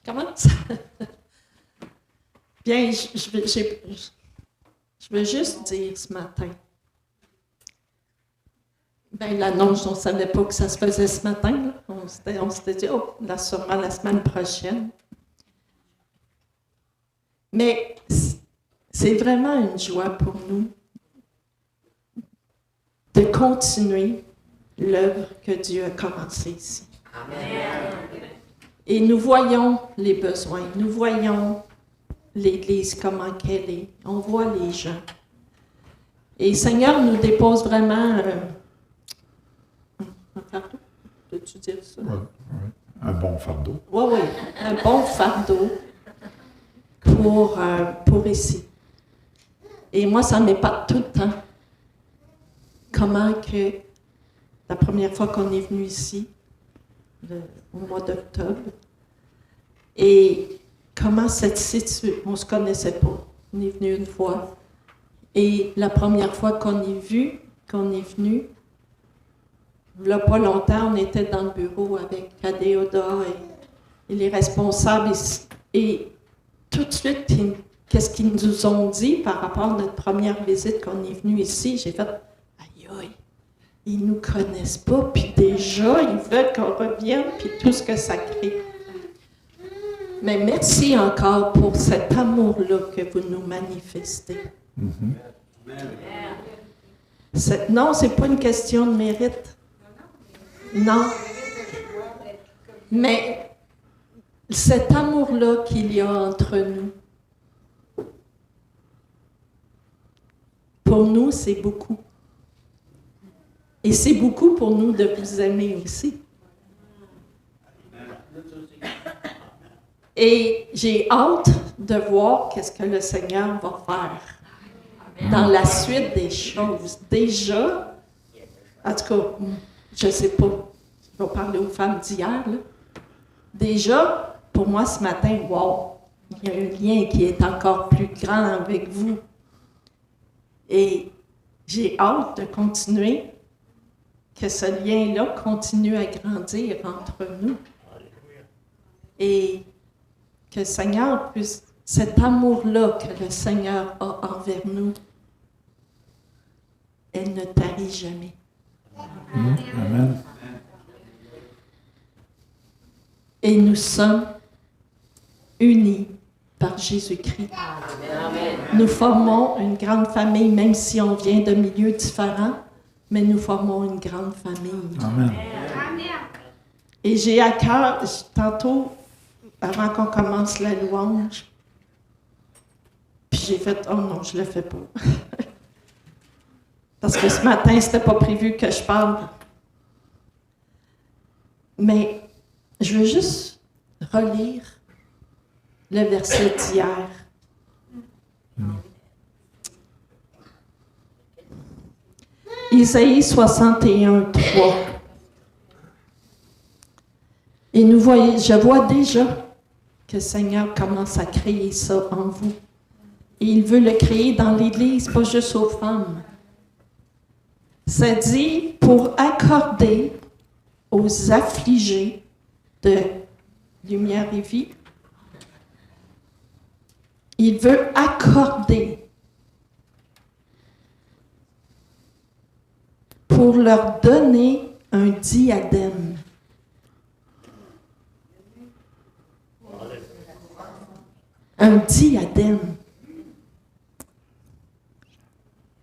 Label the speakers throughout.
Speaker 1: Je commence. Bien, je veux juste dire ce matin. Bien, l'annonce, on ne savait pas que ça se faisait ce matin. Là. On s'était dit, oh, là, sûrement la semaine prochaine. Mais c'est vraiment une joie pour nous de continuer l'œuvre que Dieu a commencée ici. Amen. Et nous voyons les besoins, nous voyons l'Église, comment qu'elle est. On voit les gens. Et le Seigneur nous dépose vraiment un fardeau. Peux-tu dire ça?
Speaker 2: Oui, un bon fardeau.
Speaker 1: Oui, un bon fardeau pour ici. Et moi, ça m'épate tout le temps. Comment que la première fois qu'on est venu ici, au mois d'octobre, et comment cette situation, on ne se connaissait pas. On est venu une fois. Et la première fois qu'on est venu, il n'y a pas longtemps, on était dans le bureau avec Adéoda et les responsables. Et tout de suite, qu'est-ce qu'ils nous ont dit par rapport à notre première visite qu'on est venu ici? J'ai fait, aïe aïe, ils ne nous connaissent pas, puis déjà, ils veulent qu'on revienne, puis tout ce que ça crée. Mais merci encore pour cet amour-là que vous nous manifestez. Mm-hmm. Non, ce n'est pas une question de mérite. Non. Mais cet amour-là qu'il y a entre nous, pour nous, c'est beaucoup. Et c'est beaucoup pour nous de vous aimer aussi. Et j'ai hâte de voir qu'est-ce que le Seigneur va faire dans la suite des choses. Déjà, en tout cas, je ne sais pas, je vais parler aux femmes d'hier, là. Déjà, pour moi ce matin, wow, il y a un lien qui est encore plus grand avec vous. Et j'ai hâte de continuer, que ce lien-là continue à grandir entre nous. Et que le Seigneur puisse, cet amour-là que le Seigneur a envers nous, elle ne tarit jamais.
Speaker 2: Amen.
Speaker 1: Et nous sommes unis par Jésus-Christ. Amen. Nous formons une grande famille, même si on vient de milieux différents, mais nous formons une grande famille.
Speaker 2: Amen.
Speaker 1: Et j'ai à cœur, tantôt, avant qu'on commence la louange, puis j'ai fait, oh non, je le fais pas. Parce que ce matin, c'était pas prévu que je parle. Mais je veux juste relire le verset d'hier. Isaïe 61, 3. Et je vois déjà que le Seigneur commence à créer ça en vous. Et il veut le créer dans l'Église, pas juste aux femmes. Ça dit, pour accorder aux affligés de lumière et vie, il veut accorder pour leur donner un diadème. Un diadème.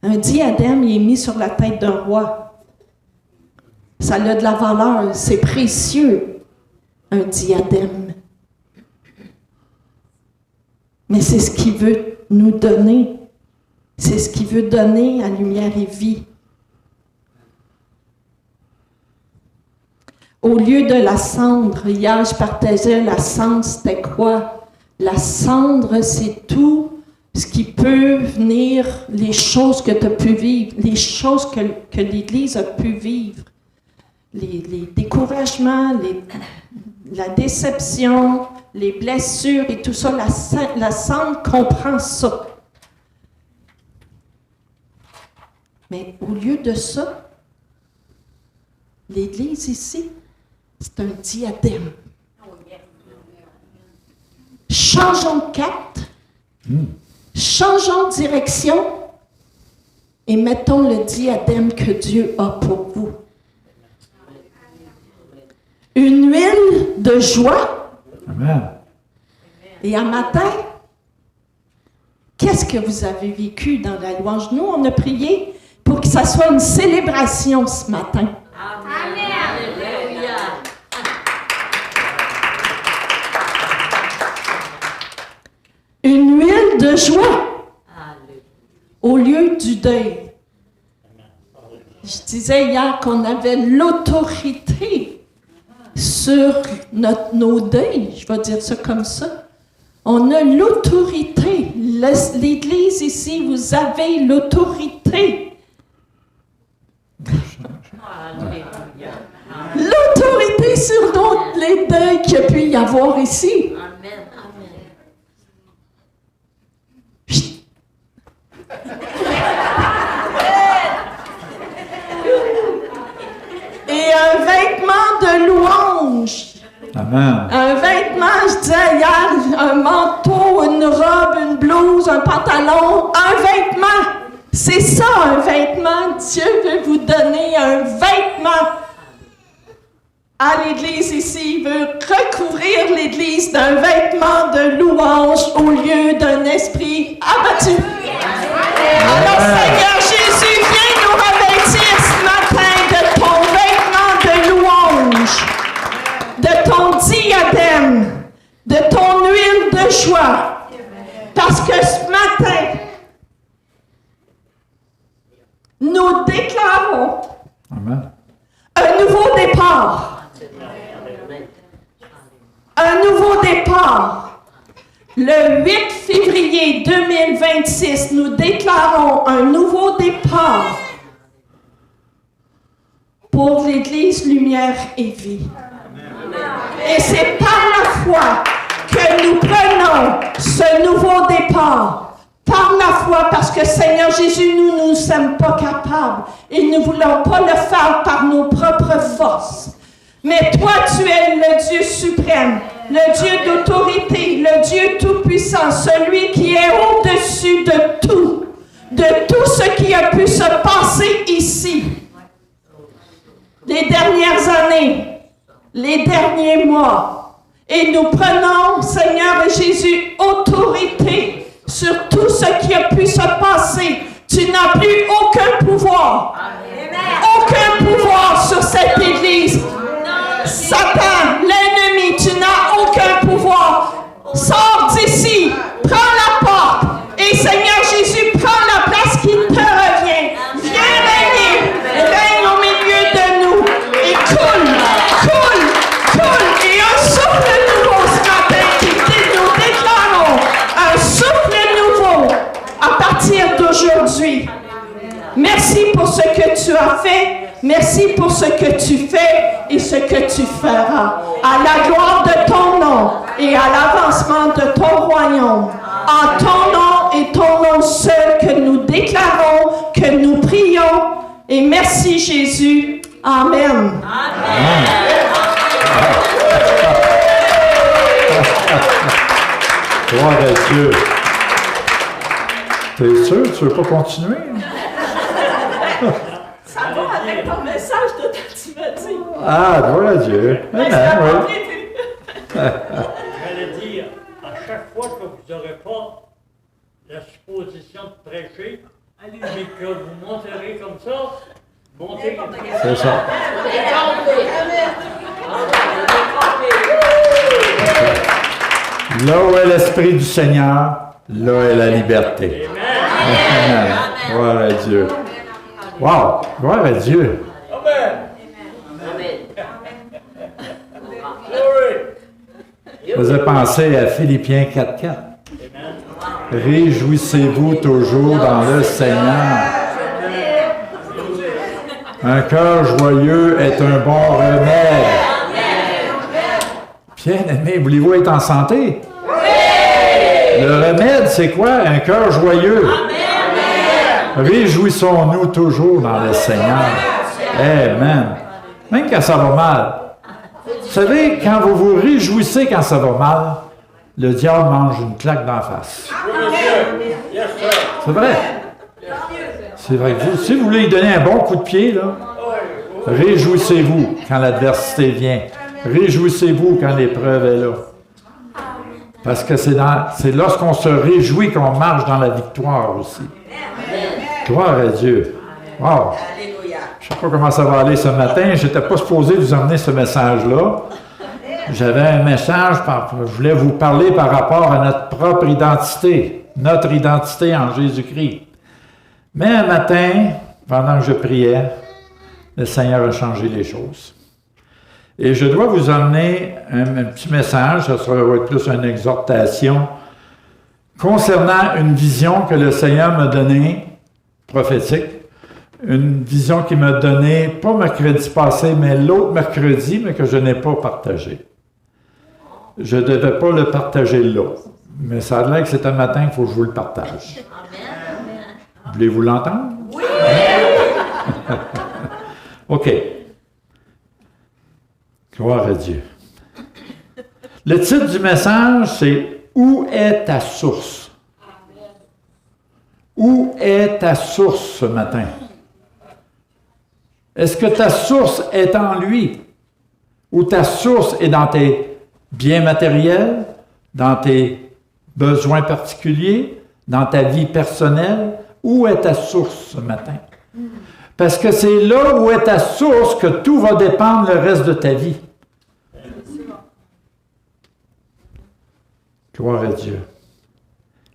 Speaker 1: Un diadème, il est mis sur la tête d'un roi. Ça a de la valeur, c'est précieux, un diadème. Mais c'est ce qu'il veut nous donner. C'est ce qu'il veut donner à lumière et vie. Au lieu de la cendre, hier je partageais la cendre, c'était quoi? La cendre, c'est tout ce qui peut venir, les choses que tu as pu vivre, les choses que l'Église a pu vivre, les découragements, la déception, les blessures et tout ça, la cendre comprend ça. Mais au lieu de ça, l'Église ici, c'est un diadème. changeons de cap, changeons de direction et mettons le diadème que Dieu a pour vous. Une huile de joie.
Speaker 2: Amen.
Speaker 1: Et un matin, qu'est-ce que vous avez vécu dans la louange? Nous, on a prié pour que ça soit une célébration ce matin.
Speaker 3: Amen. Alléluia.
Speaker 1: Une huile de joie au lieu du deuil. Je disais hier qu'on avait l'autorité sur nos deuils, je vais dire ça comme ça. On a l'autorité. L'Église ici, vous avez l'autorité. L'autorité sur les deuils qu'il y a pu y avoir ici.
Speaker 3: Amen. Amen.
Speaker 1: Et un vêtement de louange.
Speaker 2: Amen.
Speaker 1: Un vêtement, je disais hier, un manteau, une robe, une blouse, un pantalon, un vêtement. C'est ça, un vêtement. Dieu veut vous donner un vêtement. À l'Église ici, il veut recouvrir l'Église d'un vêtement de louange au lieu d'un esprit abattu. Alors, Seigneur Jésus, viens nous revêtir ce matin de ton vêtement de louange, de ton diadème, de ton huile de joie. Parce que ce matin, nous déclarons
Speaker 2: Amen.
Speaker 1: un nouveau départ. Un nouveau départ. Le 8 février 2026, nous déclarons un nouveau départ pour l'Église Lumière et Vie. Et c'est par la foi que nous prenons ce nouveau départ. Par la foi, parce que Seigneur Jésus, nous ne sommes pas capables et nous ne voulons pas le faire par nos propres forces. Mais toi, tu es le Dieu suprême, le Dieu d'autorité, le Dieu tout-puissant, celui qui est au-dessus de tout ce qui a pu se passer ici. Les dernières années, les derniers mois. Et nous prenons, Seigneur Jésus, autorité sur tout ce qui a pu se passer. Tu n'as plus aucun pouvoir. Aucun pouvoir sur cette Église. Satan, l'ennemi, tu n'as aucun pouvoir. Sors d'ici, prends la porte et Seigneur Jésus, prends la place qui te revient. Viens régner, règne au milieu de nous et coule. Et un souffle nouveau ce matin qui nous déclarons, un souffle nouveau à partir d'aujourd'hui. Merci pour ce que tu as fait. Merci pour ce que tu fais et ce que tu feras. À la gloire de ton nom et à l'avancement de ton royaume. En ton nom et ton nom seul que nous déclarons, que nous prions. Et merci Jésus. Amen.
Speaker 3: Amen.
Speaker 2: Gloire à Dieu. T'es sûr? Tu veux pas continuer?
Speaker 1: Ça va avec ton message de tu m'as dit.
Speaker 2: Ah, gloire à Dieu. Amen, oui.
Speaker 4: J'allais dire, à chaque fois que vous n'aurez pas la supposition de prêcher, mais que vous monterez comme ça, montez comme ça.
Speaker 2: C'est ça. Là où est l'Esprit du Seigneur, là est la liberté. Amen. Gloire à Dieu. Wow! Gloire à Dieu.
Speaker 4: Amen.
Speaker 2: Je faisais penser à Philippiens 4.4. Réjouissez-vous toujours dans le Seigneur. Un cœur joyeux est un bon remède. Bien-aimé, voulez-vous être en santé? Oui! Le remède, c'est quoi? Un cœur joyeux. Réjouissons-nous toujours dans le Seigneur. Amen. Même quand ça va mal. Vous savez, quand vous vous réjouissez quand ça va mal, le diable mange une claque d'en face.
Speaker 4: Yes, sir.
Speaker 2: C'est vrai. C'est vrai. Si vous voulez lui donner un bon coup de pied, là, réjouissez-vous quand l'adversité vient. Réjouissez-vous quand l'épreuve est là. Parce que c'est lorsqu'on se réjouit qu'on marche dans la victoire aussi. Gloire à Dieu. Wow. Je ne sais pas comment ça va aller ce matin. Je n'étais pas supposé vous emmener ce message-là. J'avais un message, je voulais vous parler par rapport à notre propre identité en Jésus-Christ. Mais un matin, pendant que je priais, le Seigneur a changé les choses. Et je dois vous emmener un petit message, ça va être plus une exhortation, concernant une vision que le Seigneur m'a donnée, prophétique, une vision qu'il m'a donnée, pas mercredi passé, mais l'autre mercredi, mais que je n'ai pas partagée. Je ne devais pas le partager là, mais ça a l'air que c'est un matin qu'il faut que je vous le partage. Voulez-vous l'entendre? Oui! OK. Gloire à Dieu. Le titre du message, c'est « Où est ta source? » Où est ta source ce matin? Est-ce que ta source est en lui? Ou ta source est dans tes biens matériels, dans tes besoins particuliers, dans ta vie personnelle? Où est ta source ce matin? Parce que c'est là où est ta source que tout va dépendre le reste de ta vie. Gloire à Dieu.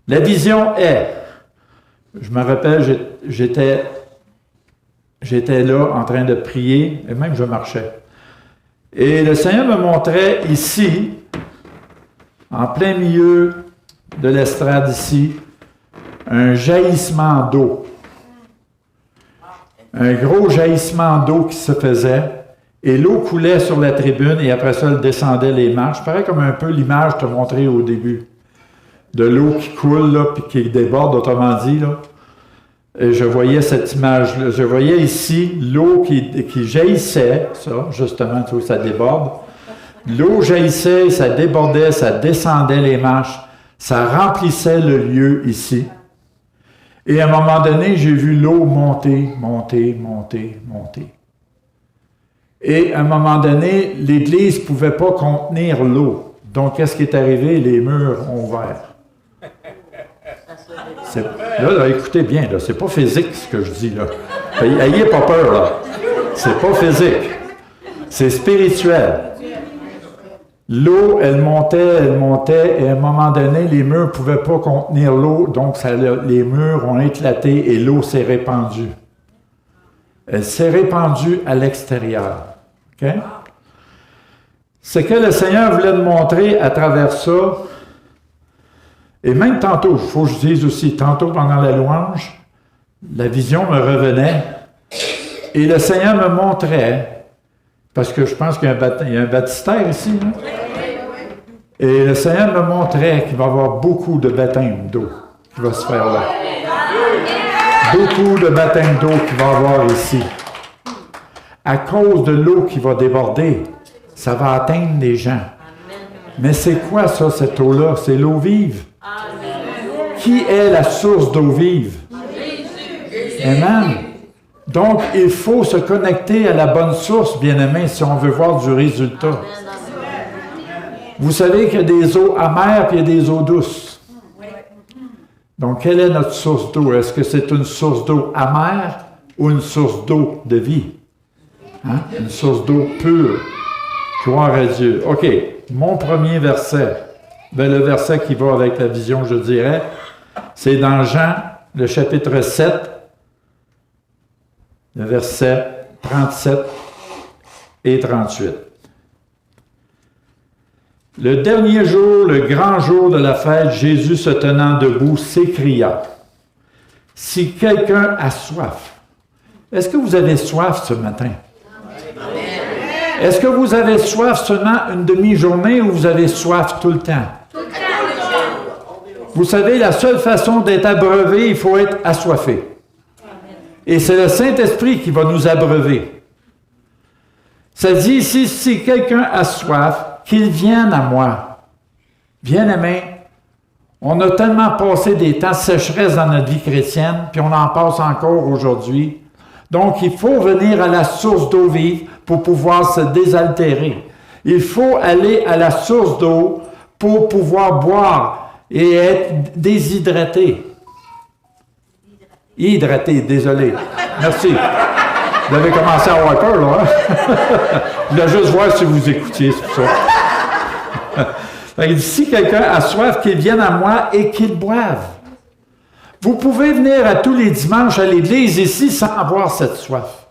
Speaker 2: La vision est, je me rappelle, j'étais là en train de prier, et même je marchais. Et le Seigneur me montrait ici, en plein milieu de l'estrade ici, un jaillissement d'eau. Un gros jaillissement d'eau qui se faisait, et l'eau coulait sur la tribune, et après ça, elle descendait les marches. Pareil comme un peu l'image que je t'ai montrée au début, de l'eau qui coule, là, puis qui déborde, autrement dit, là. Et je voyais cette image-là. Je voyais ici l'eau qui jaillissait, ça, justement, tout ça déborde. L'eau jaillissait, ça débordait, ça descendait les marches, ça remplissait le lieu ici. Et à un moment donné, j'ai vu l'eau monter, monter, monter, monter. Et à un moment donné, l'Église ne pouvait pas contenir l'eau. Donc, qu'est-ce qui est arrivé? Les murs ont ouvert. Là, écoutez bien, là, c'est pas physique ce que je dis, là. Ayez pas peur, là. C'est pas physique. C'est spirituel. L'eau, elle montait, et à un moment donné, les murs ne pouvaient pas contenir l'eau, donc les murs ont éclaté et l'eau s'est répandue. Elle s'est répandue à l'extérieur. OK? Ce que le Seigneur voulait nous montrer à travers ça, et même tantôt, il faut que je dise aussi, tantôt pendant la louange, la vision me revenait, et le Seigneur me montrait, parce que je pense qu'il y a un baptistère ici, là. Et le Seigneur me montrait qu'il va y avoir beaucoup de baptêmes d'eau qui va se faire là. Beaucoup de baptêmes d'eau qu'il va y avoir ici. À cause de l'eau qui va déborder, ça va atteindre les gens. Mais c'est quoi ça, cette eau-là? C'est l'eau vive. Qui est la source d'eau vive? Amen. Donc, il faut se connecter à la bonne source, bien-aimés, si on veut voir du résultat. Vous savez qu'il y a des eaux amères et il y a des eaux douces. Donc, quelle est notre source d'eau? Est-ce que c'est une source d'eau amère ou une source d'eau de vie? Hein? Une source d'eau pure. Gloire à Dieu. OK, mon premier verset, le verset qui va avec la vision, je dirais, c'est dans Jean, le chapitre 7, le verset 37 et 38. Le dernier jour, le grand jour de la fête, Jésus se tenant debout s'écria, « Si quelqu'un a soif, est-ce que vous avez soif ce matin? Est-ce que vous avez soif seulement une demi-journée ou vous avez soif tout le temps? Vous savez, la seule façon d'être abreuvé, il faut être assoiffé. Et c'est le Saint-Esprit qui va nous abreuver. Ça dit ici, si quelqu'un a soif, qu'il vienne à moi. Bien-aimés, on a tellement passé des temps de sécheresse dans notre vie chrétienne, puis on en passe encore aujourd'hui. Donc, il faut venir à la source d'eau vive pour pouvoir se désaltérer. Il faut aller à la source d'eau pour pouvoir boire et être déshydraté. Hydraté, désolé. Merci. Vous avez commencé à avoir peur, là. Hein? Je voulais juste voir si vous écoutiez, c'est pour ça. Il dit, si quelqu'un a soif, qu'il vienne à moi et qu'il boive. Vous pouvez venir à tous les dimanches à l'église ici sans avoir cette soif.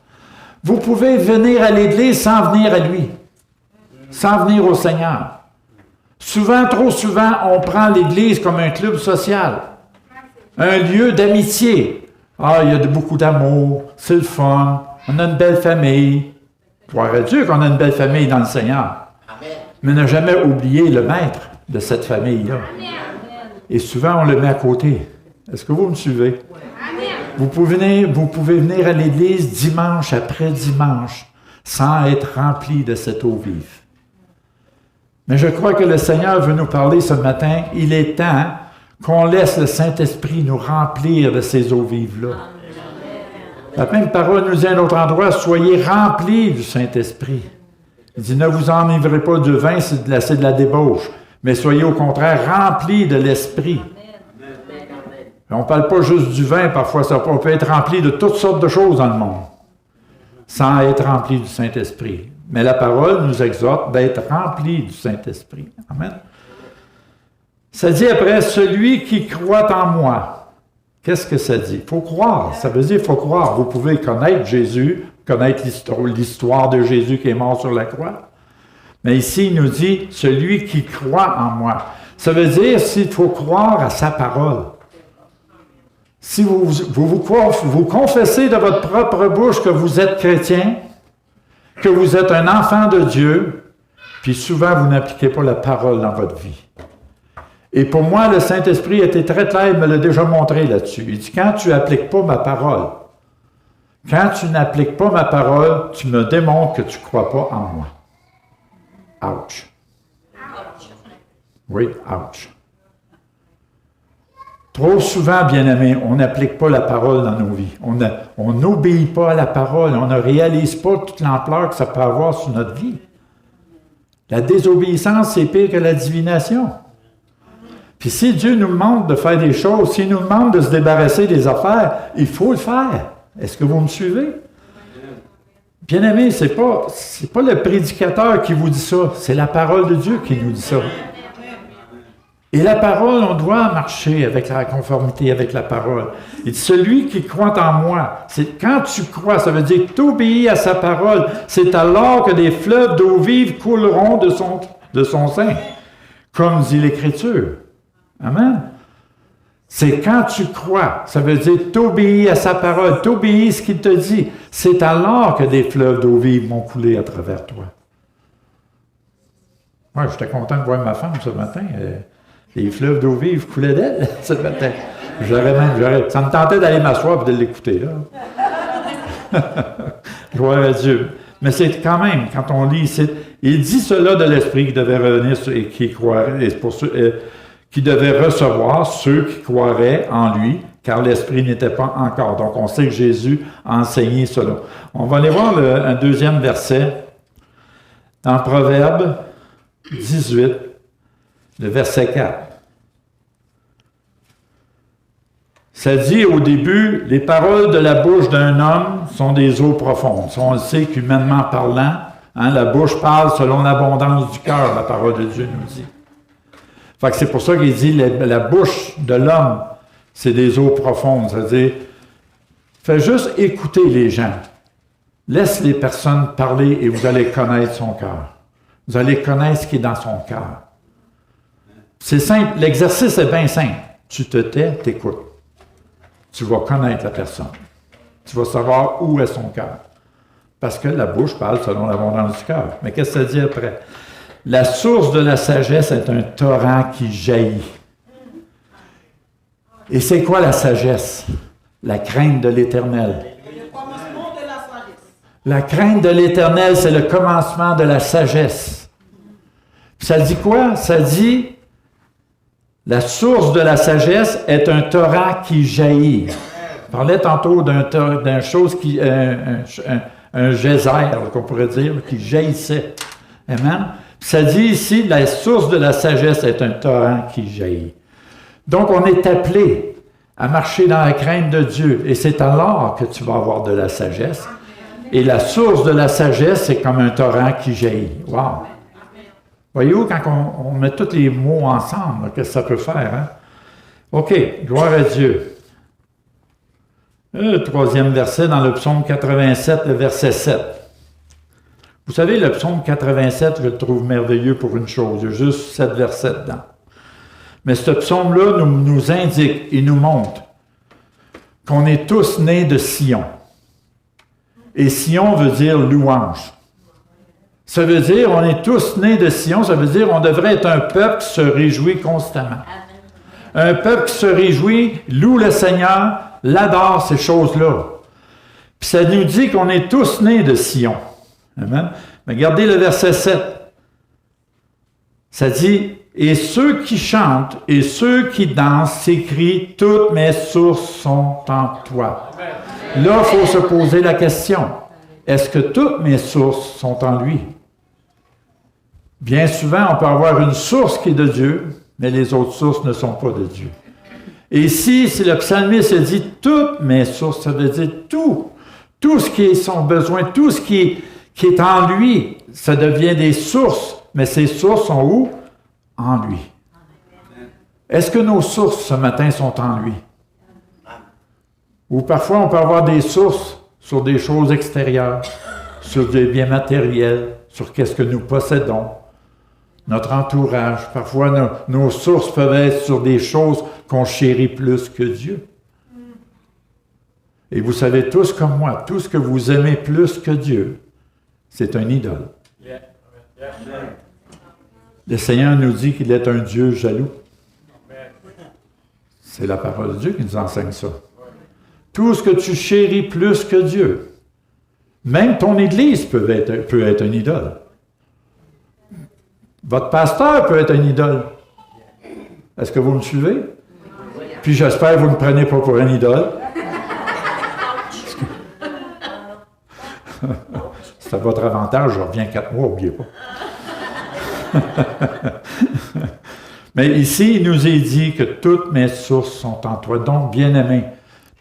Speaker 2: Vous pouvez venir à l'église sans venir à lui, sans venir au Seigneur. Souvent, trop souvent, on prend l'église comme un club social, un lieu d'amitié. Ah, il y a beaucoup d'amour, c'est le fun, on a une belle famille. Gloire à Dieu qu'on a une belle famille dans le Seigneur. Mais ne jamais oublier le maître de cette famille-là. Et souvent, on le met à côté. Est-ce que vous me suivez? Vous pouvez venir à l'église dimanche après dimanche sans être rempli de cette eau vive. Mais je crois que le Seigneur veut nous parler ce matin. Il est temps qu'on laisse le Saint-Esprit nous remplir de ces eaux vives-là. La même parole nous dit à un autre endroit, soyez remplis du Saint-Esprit. Il dit, ne vous enivrez pas du vin, c'est de la débauche, mais soyez au contraire remplis de l'Esprit. On ne parle pas juste du vin, parfois on peut être rempli de toutes sortes de choses dans le monde, sans être rempli du Saint-Esprit. Mais la parole nous exhorte d'être rempli du Saint-Esprit. Amen. Ça dit après, celui qui croit en moi. Qu'est-ce que ça dit? Il faut croire. Ça veut dire qu'il faut croire. Vous pouvez connaître Jésus, connaître l'histoire de Jésus qui est mort sur la croix. Mais ici, il nous dit, celui qui croit en moi. Ça veut dire qu'il faut croire à sa parole. Si vous confessez de votre propre bouche que vous êtes chrétien, que vous êtes un enfant de Dieu, puis souvent vous n'appliquez pas la parole dans votre vie. Et pour moi, le Saint-Esprit a été très clair, il me l'a déjà montré là-dessus. Il dit, quand tu n'appliques pas ma parole, quand tu n'appliques pas ma parole, tu me démontres que tu ne crois pas en moi. Ouch. Oui, ouch. Trop souvent, bien-aimés, on n'applique pas la parole dans nos vies. On n'obéit pas à la parole. On ne réalise pas toute l'ampleur que ça peut avoir sur notre vie. La désobéissance, c'est pire que la divination. Puis si Dieu nous demande de faire des choses, s'il nous demande de se débarrasser des affaires, il faut le faire. Est-ce que vous me suivez? Bien-aimés, c'est pas le prédicateur qui vous dit ça, c'est la parole de Dieu qui nous dit ça. Et la parole, on doit marcher avec la conformité avec la parole. Il dit, celui qui croit en moi, c'est quand tu crois, ça veut dire que tu obéis à sa parole. C'est alors que des fleuves d'eau vive couleront de son sein, comme dit l'Écriture. Amen. C'est quand tu crois, ça veut dire t'obéis à sa parole, t'obéis à ce qu'il te dit. C'est alors que des fleuves d'eau vive vont couler à travers toi. Moi, j'étais content de voir ma femme ce matin. Les fleuves d'eau vive coulaient d'elle ce matin. Ça me tentait d'aller m'asseoir et de l'écouter, là. Gloire à Dieu. Mais c'est quand même, quand on lit, il dit cela de l'Esprit qui devait revenir et qui croirait, et pour ceux, qui devait recevoir ceux qui croiraient en lui, car l'Esprit n'était pas encore. Donc, on sait que Jésus a enseigné cela. On va aller voir un deuxième verset dans Proverbe 18, le verset 4. Ça dit au début, les paroles de la bouche d'un homme sont des eaux profondes. Ça, on le sait qu'humainement parlant, la bouche parle selon l'abondance du cœur, la parole de Dieu nous dit. Fait que c'est pour ça qu'il dit la bouche de l'homme, c'est des eaux profondes. C'est-à-dire, fais juste écouter les gens. Laisse les personnes parler et vous allez connaître son cœur. Vous allez connaître ce qui est dans son cœur. C'est simple, l'exercice est bien simple. Tu te tais, t'écoutes. Tu vas connaître la personne. Tu vas savoir où est son cœur. Parce que la bouche parle selon l'abondance du cœur. Mais qu'est-ce que ça dit après? La source de la sagesse est un torrent qui jaillit. Et c'est quoi la sagesse? La crainte de l'Éternel.
Speaker 5: Le commencement de la sagesse.
Speaker 2: La crainte de l'Éternel, c'est le commencement de la sagesse. Puis ça dit quoi? Ça dit La source de la sagesse est un torrent qui jaillit. On parlait tantôt d'un chose qui... un geyser, qu'on pourrait dire, qui jaillissait. Amen. Ça dit ici, la source de la sagesse est un torrent qui jaillit. Donc, on est appelé à marcher dans la crainte de Dieu. Et c'est alors que tu vas avoir de la sagesse. Et la source de la sagesse, c'est comme un torrent qui jaillit. Wow! Voyez-vous, quand on met tous les mots ensemble, qu'est-ce que ça peut faire? Hein? OK, gloire à Dieu. Le troisième verset dans le psaume 87, le verset 7. Vous savez, le psaume 87, je le trouve merveilleux pour une chose. Il y a juste 7 versets dedans. Mais ce psaume-là nous indique, il nous montre qu'on est tous nés de Sion. Et Sion veut dire louange. Ça veut dire, on est tous nés de Sion, ça veut dire on devrait être un peuple qui se réjouit constamment. Un peuple qui se réjouit, loue le Seigneur, l'adore, ces choses-là. Puis ça nous dit qu'on est tous nés de Sion. Amen. Mais regardez le verset 7. Ça dit, « Et ceux qui chantent et ceux qui dansent s'écrient, toutes mes sources sont en toi. » Là, il faut se poser la question, est-ce que toutes mes sources sont en lui? Bien souvent, on peut avoir une source qui est de Dieu, mais les autres sources ne sont pas de Dieu. Et ici, si le psalmiste dit « toutes mes sources », ça veut dire tout ce qui est son besoin, tout ce qui est en lui, ça devient des sources. Mais ces sources sont où? En lui. Est-ce que nos sources ce matin sont en lui? Ou parfois on peut avoir des sources sur des choses extérieures, sur des biens matériels, sur qu'est-ce que nous possédons, notre entourage. Parfois nos sources peuvent être sur des choses qu'on chérit plus que Dieu. Et vous savez tous comme moi, tout ce que vous aimez plus que Dieu, c'est un idole. Le Seigneur nous dit qu'il est un Dieu jaloux. C'est la parole de Dieu qui nous enseigne ça. Tout ce que tu chéris plus que Dieu, même ton Église peut être une idole. Votre pasteur peut être une idole. Est-ce que vous me suivez? Puis j'espère que vous ne me prenez pas pour une idole. C'est à votre avantage, je reviens 4 mois, n'oubliez pas. Mais ici, il nous est dit que toutes mes sources sont en toi. Donc, bien-aimés,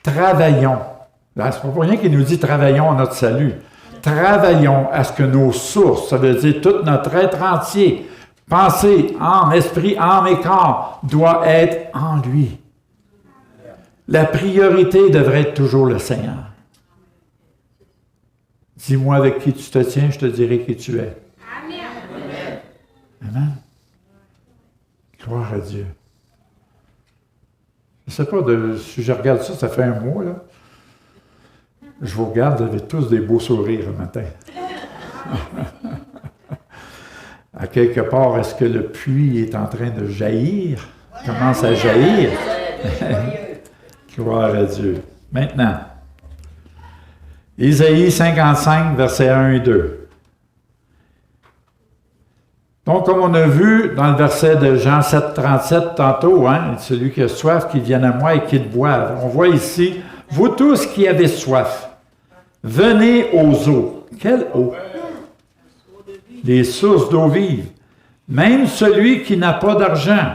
Speaker 2: travaillons. C'est pas pour rien qu'il nous dit travaillons à notre salut. Travaillons à ce que nos sources, ça veut dire tout notre être entier, pensée, âme, esprit, âme et corps, doit être en lui. La priorité devrait être toujours le Seigneur. Dis-moi avec qui tu te tiens, je te dirai qui tu es. Amen. Gloire à Dieu. Je ne sais pas, si je regarde ça, ça fait un mois, là. Je vous regarde, vous avez tous des beaux sourires le matin. À quelque part, est-ce que le puits est en train de jaillir? Commence à jaillir? Gloire à Dieu. Maintenant, Isaïe 55, versets 1 et 2. Donc, comme on a vu dans le verset de Jean 7, 37 tantôt, hein, celui qui a soif, qu'il vienne à moi et qu'il boive. On voit ici, vous tous qui avez soif, venez aux eaux. Quelle eau? Les sources d'eau vive. Même celui qui n'a pas d'argent,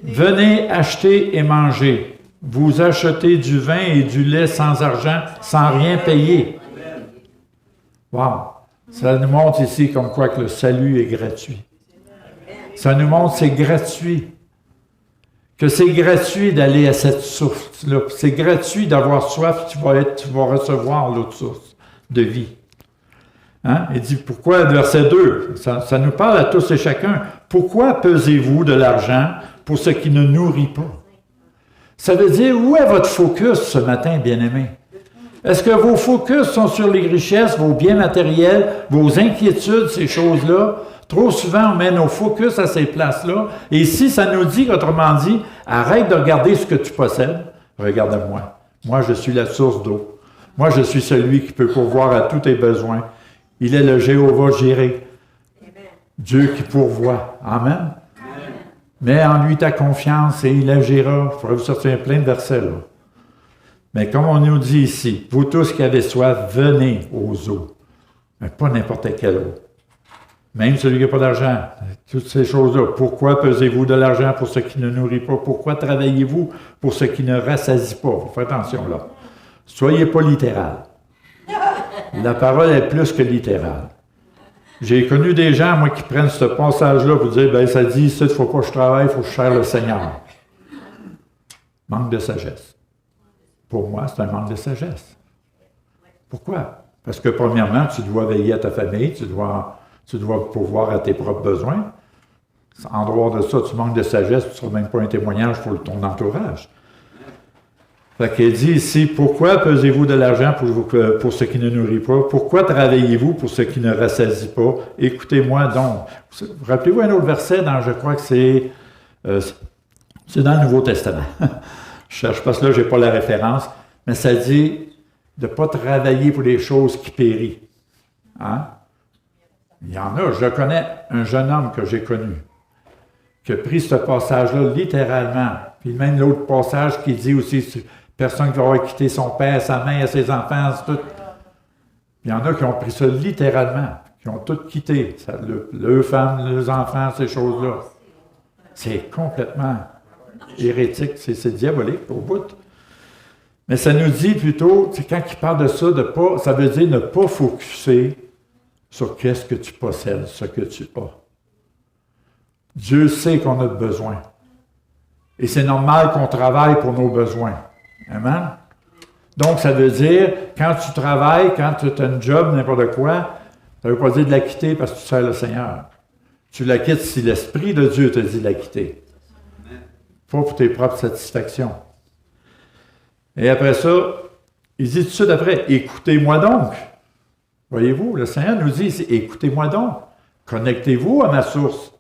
Speaker 2: venez acheter et manger. Vous achetez du vin et du lait sans argent, sans rien payer. Wow! Ça nous montre ici comme quoi que le salut est gratuit. Ça nous montre que c'est gratuit. Que c'est gratuit d'aller à cette source-là. C'est gratuit d'avoir soif, tu vas recevoir l'autre source de vie. Hein? Il dit, pourquoi, verset 2, ça nous parle à tous et chacun. Pourquoi pesez-vous de l'argent pour ce qui ne nourrit pas? Ça veut dire, où est votre focus ce matin, bien-aimés? Est-ce que vos focus sont sur les richesses, vos biens matériels, vos inquiétudes, ces choses-là? Trop souvent, on met nos focus à ces places-là. Et ici, ça nous dit, autrement dit, arrête de regarder ce que tu possèdes, regarde à moi. Moi, je suis la source d'eau. Moi, je suis celui qui peut pourvoir à tous tes besoins. Il est le Jéhovah Jireh. Dieu qui pourvoit. Amen. Mets en lui ta confiance et il agira. Je pourrais vous sortir plein de versets là. Mais comme on nous dit ici, vous tous qui avez soif, venez aux eaux. Mais pas n'importe quelle eau. Même celui qui n'a pas d'argent. Toutes ces choses-là. Pourquoi pesez-vous de l'argent pour ce qui ne nourrit pas? Pourquoi travaillez-vous pour ce qui ne rassasie pas? Il faut faire attention là. Soyez pas littéral. La parole est plus que littérale. J'ai connu des gens, moi, qui prennent ce passage-là pour dire, ben ça dit, il ne faut pas que je travaille, il faut que je sers le Seigneur. Manque de sagesse. Pour moi, c'est un manque de sagesse. Pourquoi? Parce que premièrement, tu dois veiller à ta famille, tu dois pourvoir à tes propres besoins. En dehors de ça, tu manques de sagesse, tu ne seras même pas un témoignage pour ton entourage. Fait qu'il dit ici, pourquoi pesez-vous de l'argent pour ce qui ne nourrit pas? Pourquoi travaillez-vous pour ce qui ne rassasie pas? Écoutez-moi donc. Rappelez-vous un autre verset je crois que c'est dans le Nouveau Testament. Je cherche parce que là, je n'ai pas la référence, mais ça dit de ne pas travailler pour les choses qui périssent. Hein? Il y en a, je connais un jeune homme que j'ai connu, qui a pris ce passage-là littéralement. Puis même l'autre passage qui dit aussi, personne qui va avoir quitté son père, sa mère, ses enfants, c'est tout. Il y en a qui ont pris ça littéralement, qui ont tout quitté, leurs femmes, leurs enfants, ces choses-là. C'est complètement hérétique, c'est diabolique au bout. Mais ça nous dit plutôt, c'est quand il parle de ça, ça veut dire ne pas focusser sur qu'est-ce que tu possèdes, ce que tu as. Dieu sait qu'on a besoin. Et c'est normal qu'on travaille pour nos besoins. Amen? Donc, ça veut dire, quand tu travailles, quand tu as un job, n'importe quoi, ça ne veut pas dire de la quitter parce que tu sers le Seigneur. Tu la quittes si l'Esprit de Dieu te dit de la quitter. Pas pour tes propres satisfactions. Et après ça, il dit tout de suite après, écoutez-moi donc. Voyez-vous, le Seigneur nous dit, écoutez-moi donc. Connectez-vous à ma source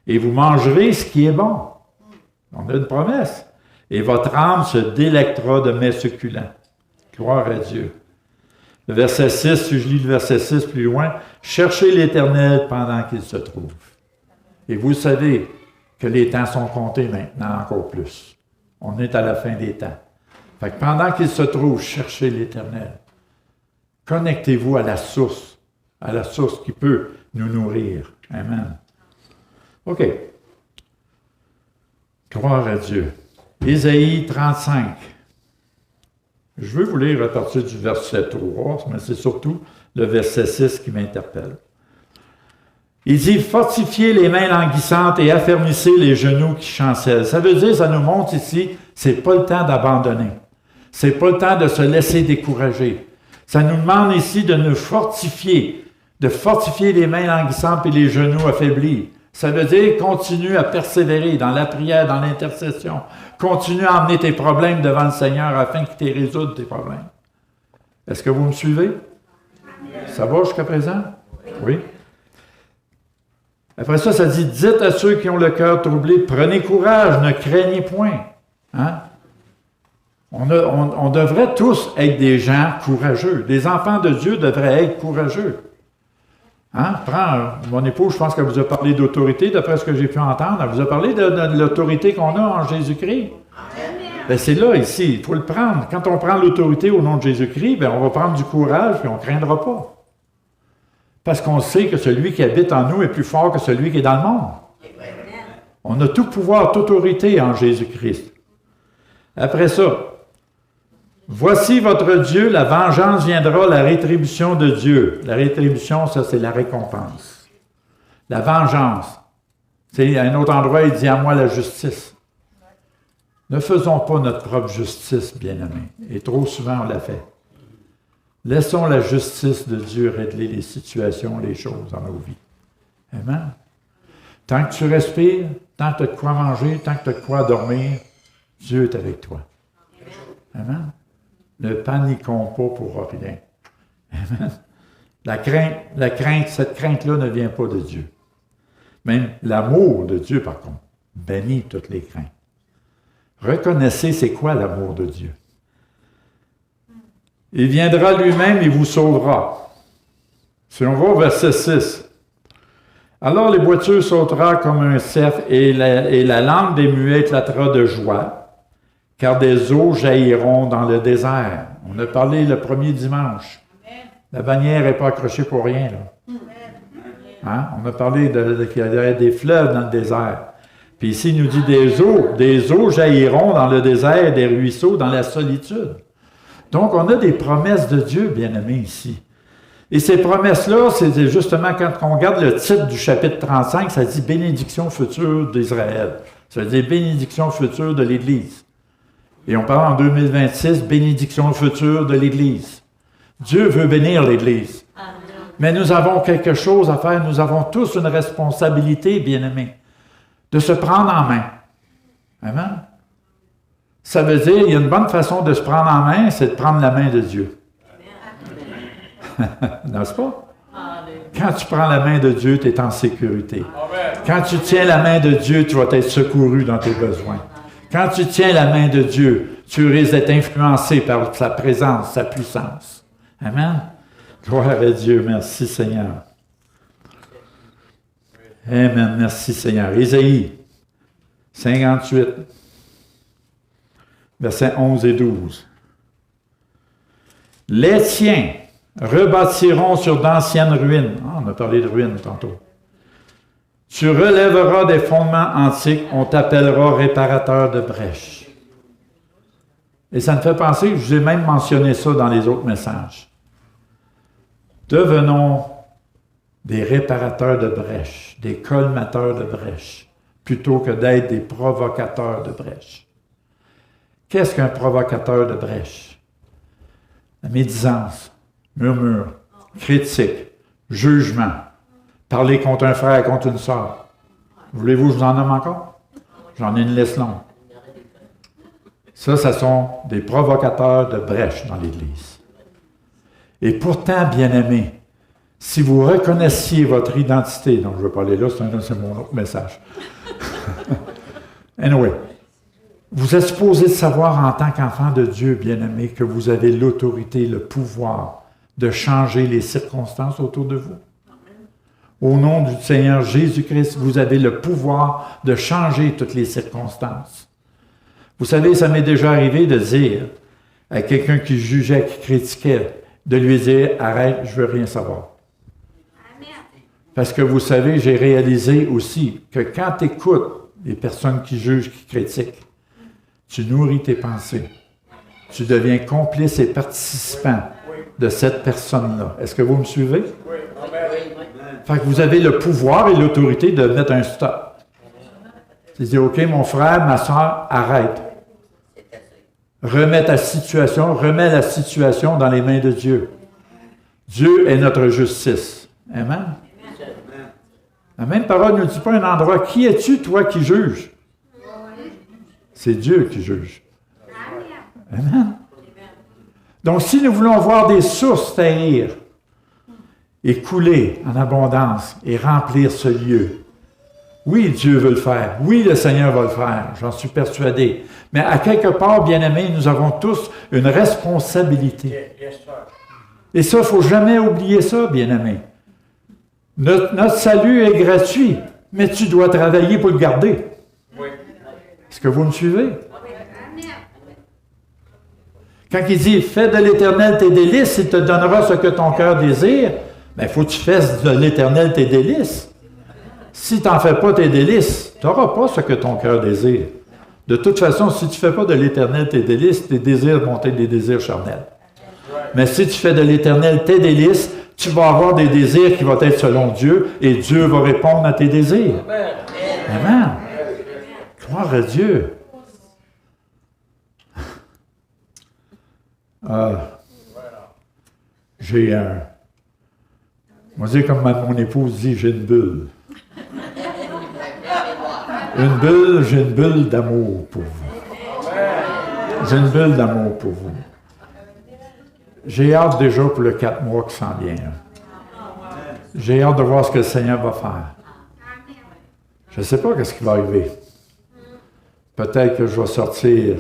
Speaker 2: et vous mangerez ce qui est bon. On a une promesse. Et votre âme se délectera de mets succulents. Gloire à Dieu. Le verset 6, si je lis le verset 6 plus loin, cherchez l'Éternel pendant qu'il se trouve. Et vous savez que les temps sont comptés maintenant encore plus. On est à la fin des temps. Fait que pendant qu'il se trouve, cherchez l'Éternel. Connectez-vous à la source qui peut nous nourrir. Amen. OK. Gloire à Dieu. Ésaïe 35. Je veux vous lire à partir du verset 3, mais c'est surtout le verset 6 qui m'interpelle. Il dit, fortifiez les mains languissantes et affermissez les genoux qui chancellent. Ça veut dire, ça nous montre ici, c'est pas le temps d'abandonner. C'est pas le temps de se laisser décourager. Ça nous demande ici de nous fortifier les mains languissantes et les genoux affaiblis. Ça veut dire continue à persévérer dans la prière, dans l'intercession. Continue à emmener tes problèmes devant le Seigneur afin qu'il te résoudre tes problèmes. Est-ce que vous me suivez? Ça va jusqu'à présent? Oui. Après ça, ça dit, dites à ceux qui ont le cœur troublé, prenez courage, ne craignez point. Hein? On devrait tous être des gens courageux. Les enfants de Dieu devraient être courageux. Hein? Mon épouse, je pense qu'elle vous a parlé d'autorité, d'après ce que j'ai pu entendre. Elle vous a parlé de l'autorité qu'on a en Jésus-Christ. Ben c'est là, ici, il faut le prendre. Quand on prend l'autorité au nom de Jésus-Christ, ben on va prendre du courage et on ne craindra pas. Parce qu'on sait que celui qui habite en nous est plus fort que celui qui est dans le monde. On a tout pouvoir, toute autorité en Jésus-Christ. Après ça, voici votre Dieu, la vengeance viendra, la rétribution de Dieu. La rétribution, ça, c'est la récompense. La vengeance. C'est à un autre endroit, il dit à moi la justice. Ne faisons pas notre propre justice, bien-aimés. Et trop souvent, on l'a fait. Laissons la justice de Dieu régler les situations, les choses dans nos vies. Amen. Tant que tu respires, tant que tu as de quoi manger, tant que tu as de quoi dormir, Dieu est avec toi. Amen. Ne paniquons pas pour rien. Amen. Cette crainte-là ne vient pas de Dieu. Même l'amour de Dieu, par contre, bannit toutes les craintes. Reconnaissez c'est quoi l'amour de Dieu. Il viendra lui-même et vous sauvera. Si on va au verset 6, Alors les boiteux sautera comme un cerf et la langue des muets éclatera de joie, car des eaux jailliront dans le désert. On a parlé le premier dimanche. La bannière n'est pas accrochée pour rien, là. Hein? On a parlé qu'il y avait des fleuves dans le désert. Puis ici, il nous dit des eaux jailliront dans le désert, des ruisseaux dans la solitude. Donc, on a des promesses de Dieu, bien-aimés, ici. Et ces promesses-là, c'est justement quand on regarde le titre du chapitre 35, ça dit « Bénédiction future d'Israël ». Ça veut dire « Bénédiction future de l'Église ». Et on parle en 2026 « Bénédiction future de l'Église ». Dieu veut bénir l'Église. Mais nous avons quelque chose à faire. Nous avons tous une responsabilité, bien-aimés, de se prendre en main. Amen. Ça veut dire, il y a une bonne façon de se prendre en main, c'est de prendre la main de Dieu. N'est-ce pas? Quand tu prends la main de Dieu, tu es en sécurité. Quand tu tiens la main de Dieu, tu vas être secouru dans tes besoins. Quand tu tiens la main de Dieu, tu risques d'être influencé par sa présence, sa puissance. Amen. Gloire à Dieu. Merci Seigneur. Amen. Merci Seigneur. Ésaïe 58, versets 11 et 12. Les tiens rebâtiront sur d'anciennes ruines. Ah, on a parlé de ruines tantôt. Tu relèveras des fondements antiques, on t'appellera réparateur de brèches. Et ça me fait penser, je vous ai même mentionné ça dans les autres messages. Devenons des réparateurs de brèches, des colmateurs de brèches, plutôt que d'être des provocateurs de brèches. Qu'est-ce qu'un provocateur de brèches? La médisance, murmure, critique, jugement, parler contre un frère, contre une sœur. Voulez-vous que je vous en nomme encore? J'en ai une liste longue. Ça sont des provocateurs de brèches dans l'Église. Et pourtant, bien-aimés, si vous reconnaissiez votre identité, donc je ne vais pas aller là, c'est mon autre message. Anyway, vous êtes supposé savoir en tant qu'enfant de Dieu, bien-aimé, que vous avez l'autorité, le pouvoir de changer les circonstances autour de vous. Au nom du Seigneur Jésus-Christ, vous avez le pouvoir de changer toutes les circonstances. Vous savez, ça m'est déjà arrivé de dire à quelqu'un qui jugeait, qui critiquait, de lui dire « Arrête, je veux rien savoir ». Parce que vous savez, j'ai réalisé aussi que quand tu écoutes les personnes qui jugent, qui critiquent, tu nourris tes pensées. Tu deviens complice et participant de cette personne-là. Est-ce que vous me suivez? Oui. Fait que vous avez le pouvoir et l'autorité de mettre un stop. C'est dire, OK, mon frère, ma soeur, arrête. Remets ta situation, remets la situation dans les mains de Dieu. Dieu est notre justice. Amen. La même parole ne nous dit pas un endroit. Qui es-tu, toi, qui juges? C'est Dieu qui juge. Amen. Donc, si nous voulons voir des sources taillir et couler en abondance et remplir ce lieu, oui, Dieu veut le faire. Oui, le Seigneur va le faire. J'en suis persuadé. Mais à quelque part, bien-aimés, nous avons tous une responsabilité. Et ça, il ne faut jamais oublier ça, bien-aimés. Notre salut est gratuit, mais tu dois travailler pour le garder. Est-ce que vous me suivez? Quand il dit « Fais de l'Éternel tes délices, il te donnera ce que ton cœur désire », bien, il faut que tu fasses de l'Éternel tes délices. Si tu n'en fais pas tes délices, tu n'auras pas ce que ton cœur désire. De toute façon, si tu ne fais pas de l'Éternel tes délices, tes désirs vont être des désirs charnels. Mais si tu fais de l'Éternel tes délices, tu vas avoir des désirs qui vont être selon Dieu et Dieu va répondre à tes désirs. Amen. Gloire à Dieu. J'ai un... On va dire comme mon épouse dit, j'ai une bulle. Une bulle, j'ai une bulle d'amour pour vous. J'ai une bulle d'amour pour vous. J'ai hâte déjà pour le 4 mois qui s'en vient. J'ai hâte de voir ce que le Seigneur va faire. Je ne sais pas ce qui va arriver. Peut-être que je vais sortir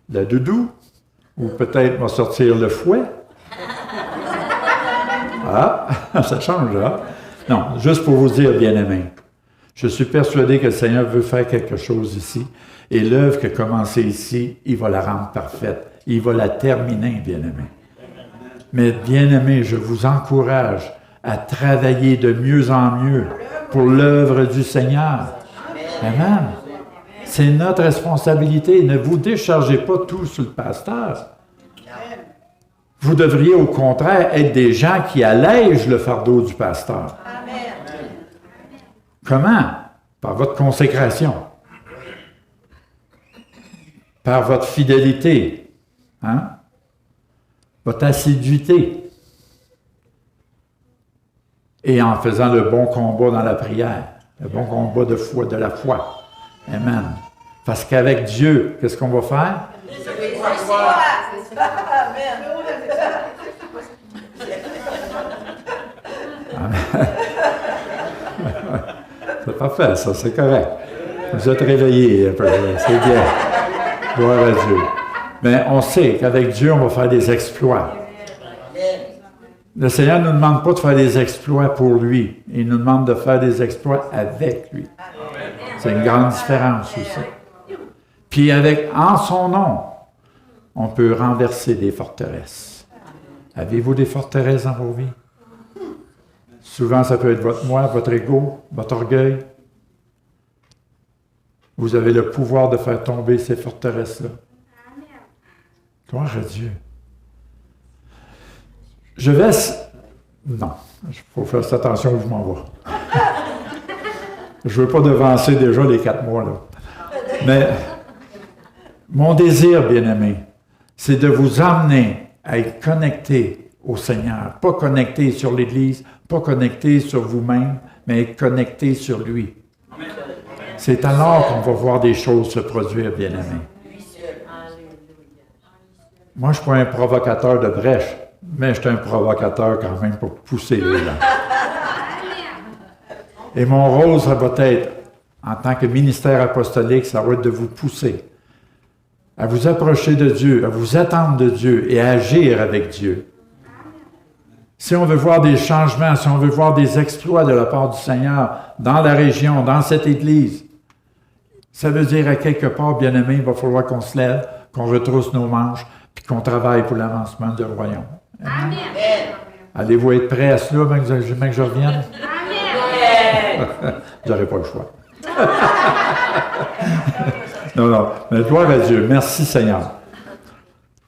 Speaker 2: la doudou, ou peut-être je vais sortir le fouet. Ah, ça change là. Non, juste pour vous dire, bien-aimés, je suis persuadé que le Seigneur veut faire quelque chose ici. Et l'œuvre qui a commencé ici, il va la rendre parfaite. Il va la terminer, bien-aimés. Mais bien-aimés, je vous encourage à travailler de mieux en mieux pour l'œuvre du Seigneur. Amen. C'est notre responsabilité. Ne vous déchargez pas tout sur le pasteur. Vous devriez au contraire être des gens qui allègent le fardeau du pasteur. Comment? Par votre consécration. Par votre fidélité. Hein? Votre assiduité. Et en faisant le bon combat dans la prière. Le bon combat de la foi. Amen. Parce qu'avec Dieu, qu'est-ce qu'on va faire? Amen. C'est parfait, ça, c'est correct. Vous êtes réveillés un peu, c'est bien. Gloire à Dieu. Mais on sait qu'avec Dieu, on va faire des exploits. Le Seigneur ne nous demande pas de faire des exploits pour lui. Il nous demande de faire des exploits avec lui. C'est une grande différence aussi. Puis en son nom, on peut renverser des forteresses. Avez-vous des forteresses dans vos vies? Souvent, ça peut être votre moi, votre ego, votre orgueil. Vous avez le pouvoir de faire tomber ces forteresses-là. Gloire à Dieu. Je vais... Non, il faut faire attention où je m'en vais. Je ne veux pas devancer déjà les 4 mois, là. Mais mon désir, bien-aimé, c'est de vous emmener à être connecté au Seigneur. Pas connecté sur l'Église, pas connecté sur vous-même, mais être connecté sur lui. C'est alors qu'on va voir des choses se produire, bien-aimé. Moi, je ne suis pas un provocateur de brèche, mais je suis un provocateur quand même pour pousser les gens. Et mon rôle, ça va être, en tant que ministère apostolique, ça va être de vous pousser à vous approcher de Dieu, à vous attendre de Dieu et à agir avec Dieu. Si on veut voir des changements, si on veut voir des exploits de la part du Seigneur dans la région, dans cette Église, ça veut dire à quelque part, bien-aimé, il va falloir qu'on se lève, qu'on retrousse nos manches, puis qu'on travaille pour l'avancement du royaume. Amen. Allez-vous être prêts à cela, même que je revienne? Vous n'aurez pas le choix. Non, mais gloire à Dieu. Merci Seigneur.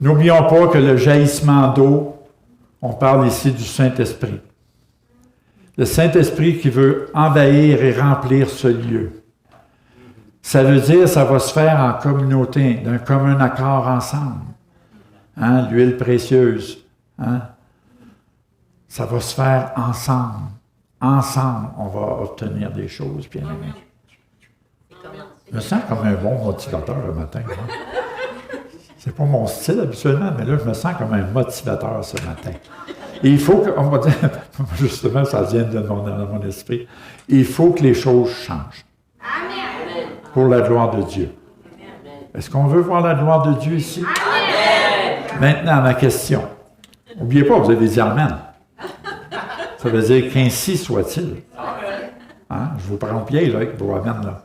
Speaker 2: N'oublions pas que le jaillissement d'eau, on parle ici du Saint-Esprit. Le Saint-Esprit qui veut envahir et remplir ce lieu. Ça veut dire, ça va se faire en communauté, d'un commun accord ensemble. Hein, l'huile précieuse. Hein? Ça va se faire ensemble. Ensemble, on va obtenir des choses, bien aimé. Je me sens comme un bon motivateur le matin. Hein? C'est pas mon style habituellement, mais là, je me sens comme un motivateur ce matin. Et il faut que, on va dire, justement, ça vient de mon esprit, il faut que les choses changent. Amen. Pour la gloire de Dieu. Est-ce qu'on veut voir la gloire de Dieu ici? Amen. Maintenant, ma question. N'oubliez pas, vous avez dit Amen. Ça veut dire qu'ainsi soit-il. Hein? Je vous prends au pied, là, avec vos Amen, là.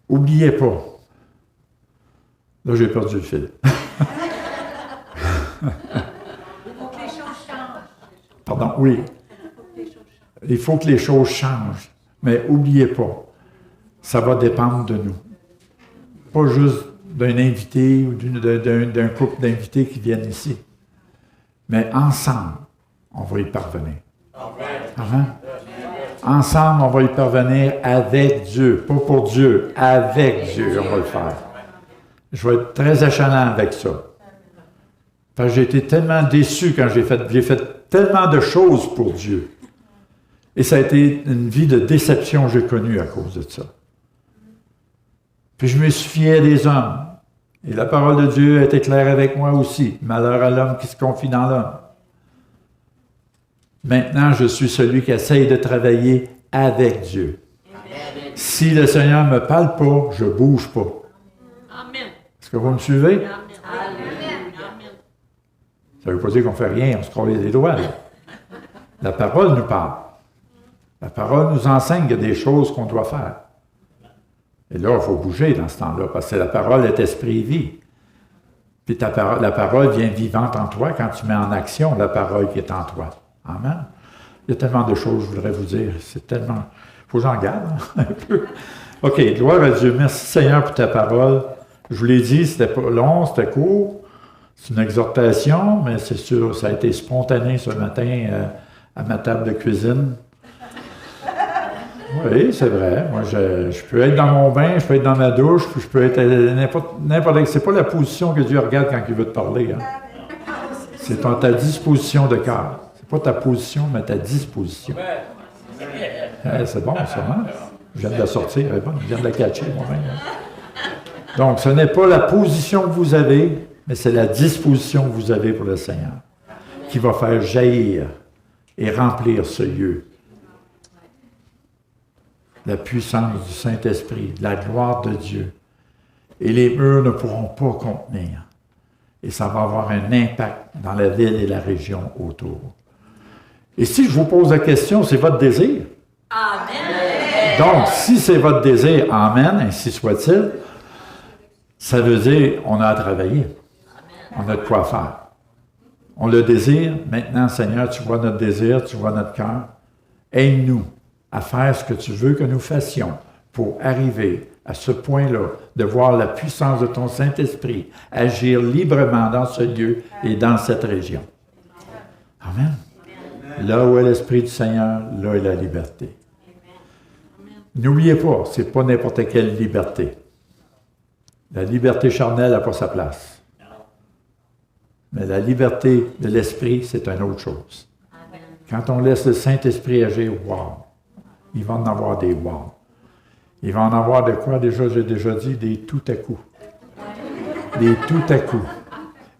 Speaker 2: N'oubliez pas. Là, j'ai perdu le fil. Pardon, oui. Il faut que les choses changent. Mais n'oubliez pas, ça va dépendre de nous. Pas juste d'un invité ou d'un couple d'invités qui viennent ici. Mais ensemble, on va y parvenir. Amen. Ensemble, on va y parvenir avec Dieu. Pas pour Dieu, avec Dieu, on va le faire. Je vais être très achalant avec ça. Parce que j'ai été tellement déçu quand j'ai fait tellement de choses pour Dieu. Et ça a été une vie de déception que j'ai connue à cause de ça. Puis je me suis fié des hommes. Et la parole de Dieu a été claire avec moi aussi. Malheur à l'homme qui se confie dans l'homme. Maintenant, je suis celui qui essaye de travailler avec Dieu. Amen. Si le Seigneur ne me parle pas, je ne bouge pas. Amen. Est-ce que vous me suivez? Amen. Ça ne veut pas dire qu'on ne fait rien, on se croise les doigts. Là. La parole nous parle. La parole nous enseigne qu'il y a des choses qu'on doit faire. Et là, il faut bouger dans ce temps-là, parce que la parole est esprit et vie. Puis la parole vient vivante en toi quand tu mets en action la parole qui est en toi. Amen. Il y a tellement de choses que je voudrais vous dire. C'est tellement... Il faut que j'en garde un peu. OK, gloire à Dieu. Merci Seigneur pour ta parole. Je vous l'ai dit, c'était pas long, c'était court. C'est une exhortation, mais c'est sûr, ça a été spontané ce matin à ma table de cuisine. Oui, c'est vrai. Moi, je peux être dans mon bain, je peux être dans ma douche, puis je peux être n'importe. C'est pas la position que Dieu regarde quand il veut te parler. Hein. C'est ta disposition de cœur. C'est pas ta position, mais ta disposition. C'est bon, ça, hein? Je viens de la sortir, elle est bonne, je viens de la catcher moi-même. Hein. Donc, ce n'est pas la position que vous avez, mais c'est la disposition que vous avez pour le Seigneur qui va faire jaillir et remplir ce lieu. La puissance du Saint-Esprit, la gloire de Dieu. Et les murs ne pourront pas contenir. Et ça va avoir un impact dans la ville et la région autour. Et si je vous pose la question, c'est votre désir?
Speaker 3: Amen.
Speaker 2: Donc, si c'est votre désir, amen, ainsi soit-il, ça veut dire on a à travailler. On a de quoi faire. On le désire. Maintenant, Seigneur, tu vois notre désir, tu vois notre cœur. Aide-nous à faire ce que tu veux que nous fassions pour arriver à ce point-là, de voir la puissance de ton Saint-Esprit agir librement dans ce lieu et dans cette région. Amen. Là où est l'Esprit du Seigneur, là est la liberté. N'oubliez pas, ce n'est pas n'importe quelle liberté. La liberté charnelle n'a pas sa place. Mais la liberté de l'Esprit, c'est une autre chose. Quand on laisse le Saint-Esprit agir, wow! Il va en avoir des wow. Il va en avoir de quoi, déjà, j'ai déjà dit, des tout à coup. Des tout à coup.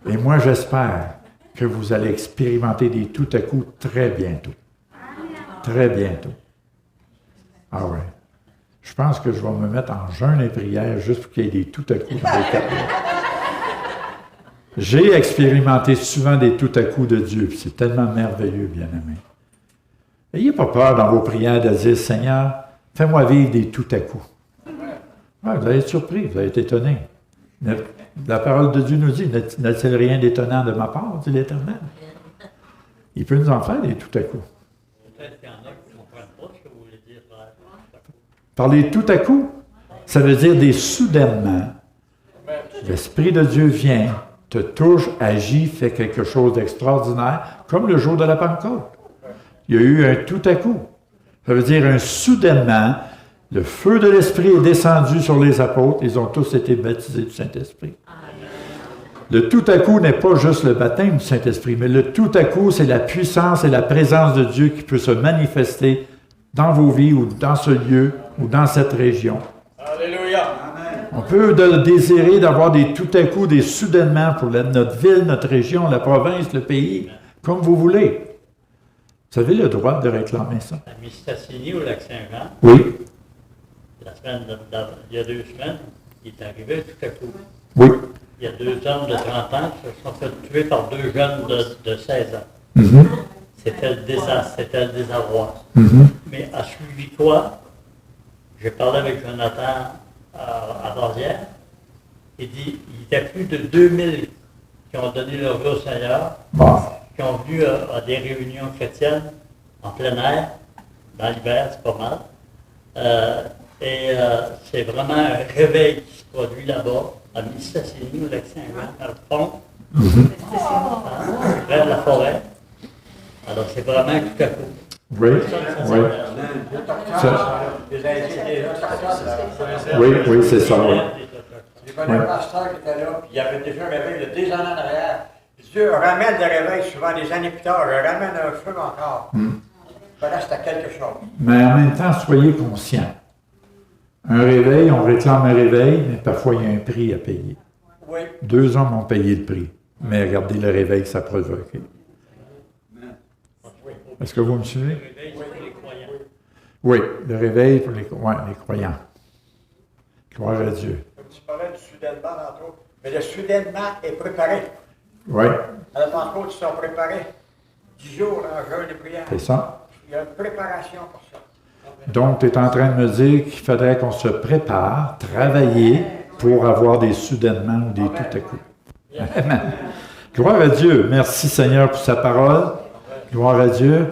Speaker 2: Et moi, j'espère que vous allez expérimenter des tout à coup très bientôt. Très bientôt. Ah ouais. Je pense que je vais me mettre en jeûne et prière juste pour qu'il y ait des tout à coup dans les 4 mois. J'ai expérimenté souvent des tout à coup de Dieu, puis c'est tellement merveilleux, bien-aimé. N'ayez pas peur dans vos prières de dire, Seigneur, fais-moi vivre des tout à coup. Ouais, vous allez être surpris, vous allez être étonné. La parole de Dieu nous dit, n'a-t-il rien d'étonnant de ma part, dit l'Éternel. Il peut nous en faire des tout à coup.
Speaker 4: Peut-être qu'il y en a qui ne comprennent pas ce que vous voulez dire.
Speaker 2: Par les tout à coup, ça veut dire des soudainement. L'Esprit de Dieu vient, te touche, agit, fait quelque chose d'extraordinaire, comme le jour de la Pentecôte. Il y a eu un tout à coup. Ça veut dire un soudainement, le feu de l'Esprit est descendu sur les apôtres, ils ont tous été baptisés du Saint-Esprit. Le tout à coup n'est pas juste le baptême du Saint-Esprit, mais le tout à coup, c'est la puissance et la présence de Dieu qui peut se manifester dans vos vies ou dans ce lieu ou dans cette région.
Speaker 6: Alléluia.
Speaker 2: On peut désirer d'avoir des tout à coup, des soudainements pour notre ville, notre région, la province, le pays, comme vous voulez. Vous avez le droit de réclamer ça.
Speaker 4: À Mistassini, au Lac-Saint-Jean,
Speaker 2: Oui.
Speaker 4: il y a 2 semaines, il est arrivé tout à coup.
Speaker 2: Oui.
Speaker 4: Il y a 2 hommes de 30 ans qui se sont fait tuer par 2 jeunes de 16 ans.
Speaker 2: Mm-hmm.
Speaker 4: C'était le désastre, c'était le désarroi.
Speaker 2: Mm-hmm.
Speaker 4: Mais à suivi quoi, j'ai parlé avec Jonathan avant-hier. Il dit il y a plus de 2000 qui ont donné leur vie au Seigneur,
Speaker 2: Bon.
Speaker 4: qui ont venu à des réunions chrétiennes en plein air, dans l'hiver, c'est pas mal. C'est vraiment un réveil qui se produit là-bas, à Mistassini, au Lac-Saint-Jean, dans le fond, près de la forêt. Alors c'est vraiment tout à coup.
Speaker 2: Oui. Oui. Oui, c'est ça. Oui.
Speaker 6: J'ai connu un pasteur qui était là, puis il avait déjà un réveil de 10 ans en arrière. Dieu ramène des réveils souvent des années plus tard, je ramène un feu encore. Voilà, c'était quelque chose.
Speaker 2: Mais en même temps, soyez conscients. Un réveil, on réclame un réveil, mais parfois il y a un prix à payer.
Speaker 6: Oui.
Speaker 2: 2 hommes ont payé le prix, mais regardez le réveil que ça a provoqué. Est-ce que vous me suivez?
Speaker 4: Le réveil, c'est pour les croyants.
Speaker 2: Oui, le réveil pour les croyants. Gloire à Dieu.
Speaker 6: Comme tu parlais du soudainement tantôt, mais le soudainement est préparé.
Speaker 2: Oui,
Speaker 6: À la Pentecôte, ils sont préparés. 10 jours en jeûne et prière.
Speaker 2: c'est ça.
Speaker 6: Il y a une préparation pour ça.
Speaker 2: Donc, tu es en train de me dire qu'il faudrait qu'on se prépare, travailler pour avoir des soudainement ou des tout à coup. Amen. Gloire à Dieu. Merci Seigneur pour sa parole. Gloire à Dieu.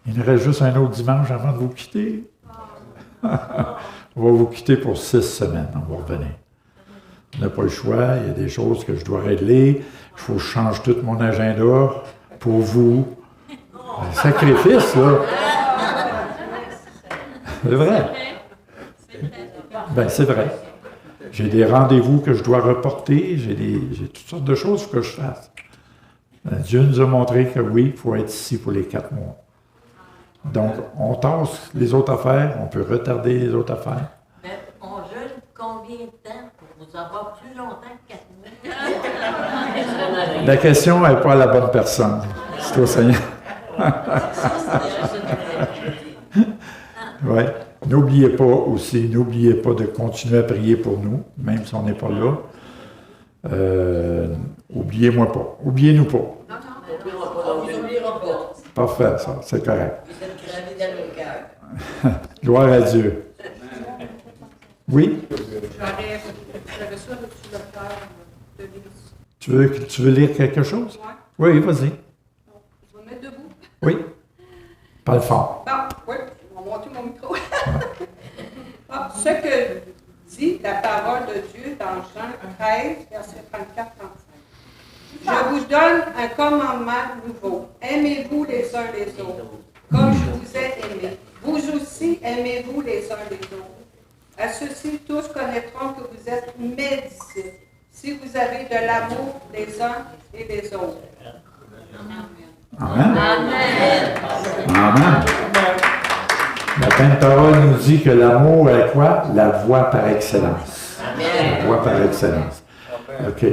Speaker 2: Il nous reste juste un autre dimanche avant de vous quitter. On va vous quitter pour 6 semaines. On va revenir. On n'a pas le choix. Il y a des choses que je dois régler. Il faut que je change tout mon agenda pour vous. Un sacrifice, là. C'est vrai. Ben, c'est vrai. J'ai des rendez-vous que je dois reporter. J'ai toutes sortes de choses que je fasse. Dieu nous a montré que oui, il faut être ici pour les 4 mois. Donc, on tasse les autres affaires, on peut retarder les autres affaires.
Speaker 3: Mais on jeûne combien de temps pour vous avoir plus longtemps que 4 mois?
Speaker 2: La question n'est pas à la bonne personne. C'est au Seigneur. Oui. N'oubliez pas aussi, n'oubliez pas de continuer à prier pour nous, même si on n'est pas là. Oubliez-moi pas. Oubliez-nous pas.
Speaker 3: On vous oubliera pas.
Speaker 2: Parfait, ça, c'est correct.
Speaker 3: Vous êtes gravés dans nos cœurs.
Speaker 2: Gloire à Dieu. Oui?
Speaker 5: J'avais ça sur le cœur de l'Église.
Speaker 2: Tu veux lire quelque chose?
Speaker 5: Ouais.
Speaker 2: Oui, vas-y.
Speaker 5: Je vais me mettre debout.
Speaker 2: Oui. Parle fort.
Speaker 5: Bon, oui, on va monter mon micro. Ce que dit la parole de Dieu dans Jean 13, verset 34-35. Je vous donne un commandement nouveau. Aimez-vous les uns les autres, comme je vous ai aimés. Vous aussi, aimez-vous les uns les autres. À ceci, tous connaîtront que vous êtes mes disciples, si vous avez de l'amour les uns et les autres.
Speaker 2: Amen.
Speaker 3: Amen.
Speaker 2: Amen. La Sainte Parole nous dit que l'amour est quoi? La voie par excellence. La voie par excellence. OK.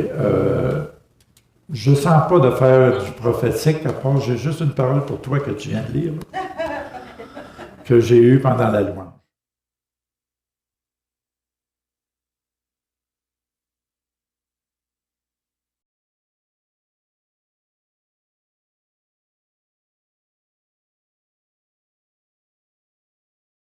Speaker 2: Je ne sens pas de faire du prophétique, à part j'ai juste une parole pour toi que tu viens de lire, là, que j'ai eue pendant la louange.